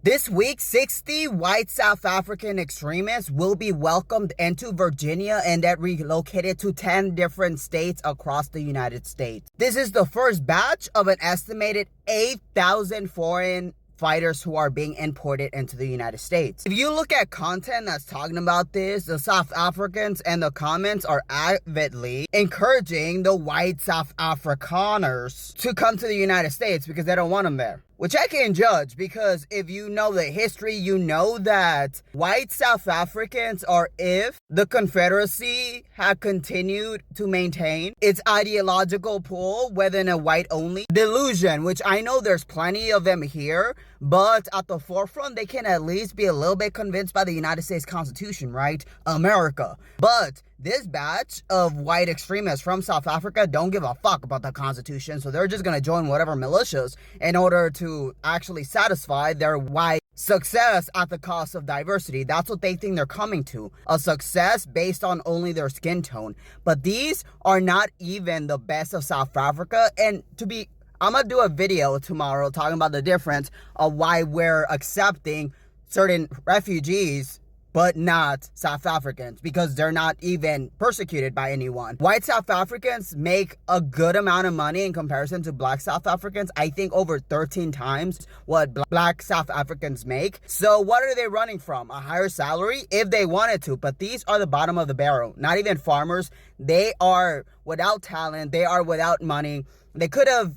This week, 60 white South African extremists will be welcomed into Virginia and then relocated to 10 different states across the United States. This is the first batch of an estimated 8,000 foreign fighters who are being imported into the United States. If you look at content that's talking about this, the South Africans and the comments are avidly encouraging the white South Afrikaners to come to the United States because they don't want them there. Which I can't judge, because if you know the history, you know that white South Africans, or if the Confederacy had continued to maintain its ideological pull within a white-only delusion, which I know there's plenty of them here, but at the forefront, they can at least be a little bit convinced by the United States Constitution, right? America. But this batch of white extremists from South Africa don't give a fuck about the Constitution, so they're just gonna join whatever militias in order to actually satisfy their white success at the cost of diversity. That's what they think they're coming to. A success based on only their skin tone. But these are not even the best of South Africa, and I'm gonna do a video tomorrow talking about the difference of why we're accepting certain refugees but not South Africans, because they're not even persecuted by anyone. White South Africans make a good amount of money in comparison to black South Africans. I think over 13 times what black South Africans make. So what are they running from? A higher salary? If they wanted to, but these are the bottom of the barrel. Not even farmers. They are without talent. They are without money. They could have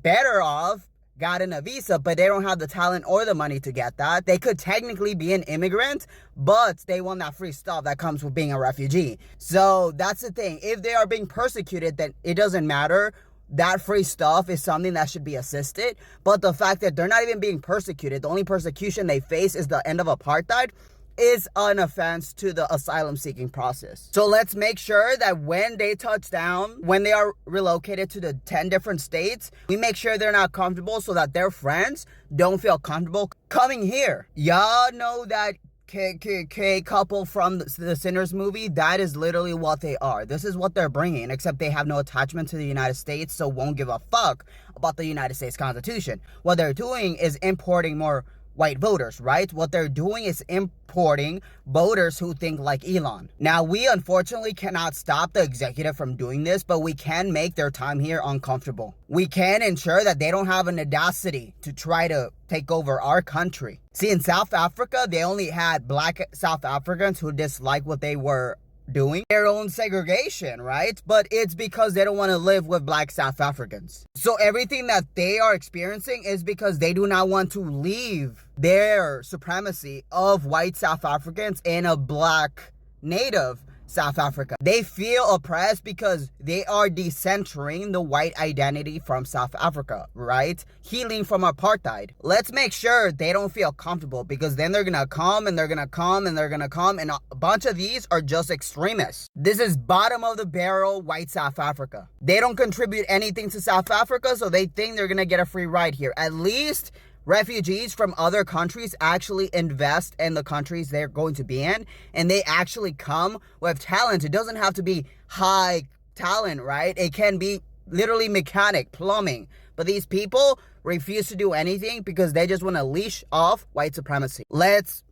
better off gotten a visa, but they don't have the talent or the money to get that. They could technically be an immigrant, but they want that free stuff that comes with being a refugee. So that's the thing. If they are being persecuted, then it doesn't matter. That free stuff is something that should be assisted. But the fact that they're not even being persecuted, the only persecution they face is the end of apartheid, is an offense to the asylum-seeking process. So let's make sure that when they touch down, when they are relocated to the 10 different states, we make sure they're not comfortable so that their friends don't feel comfortable coming here. Y'all know that KKK couple from the Sinners movie? That is literally what they are. This is what they're bringing, except they have no attachment to the United States, so won't give a fuck about the United States Constitution. What they're doing is importing more white voters, right? What they're doing is importing voters who think like Elon. Now, we unfortunately cannot stop the executive from doing this, but we can make their time here uncomfortable. We can ensure that they don't have an audacity to try to take over our country. See, in South Africa, they only had black South Africans who disliked what they were doing, their own segregation, right? But it's because they don't want to live with black South Africans. So everything that they are experiencing is because they do not want to leave their supremacy of white South Africans in a black native South Africa. They feel oppressed because they are decentering the white identity from South Africa, right? Healing from apartheid. Let's make sure they don't feel comfortable, because then they're gonna come and they're gonna come and they're gonna come, and a bunch of these are just extremists. This is bottom of the barrel white South Africa. They don't contribute anything to South Africa, so they think they're gonna get a free ride here. At least refugees from other countries actually invest in the countries they're going to be in, and they actually come with talent. It doesn't have to be high talent, right? It can be literally mechanic, plumbing. But these people refuse to do anything because they just want to leash off white supremacy. Let's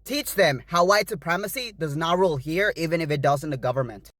teach them how white supremacy does not rule here, even if it does in the government.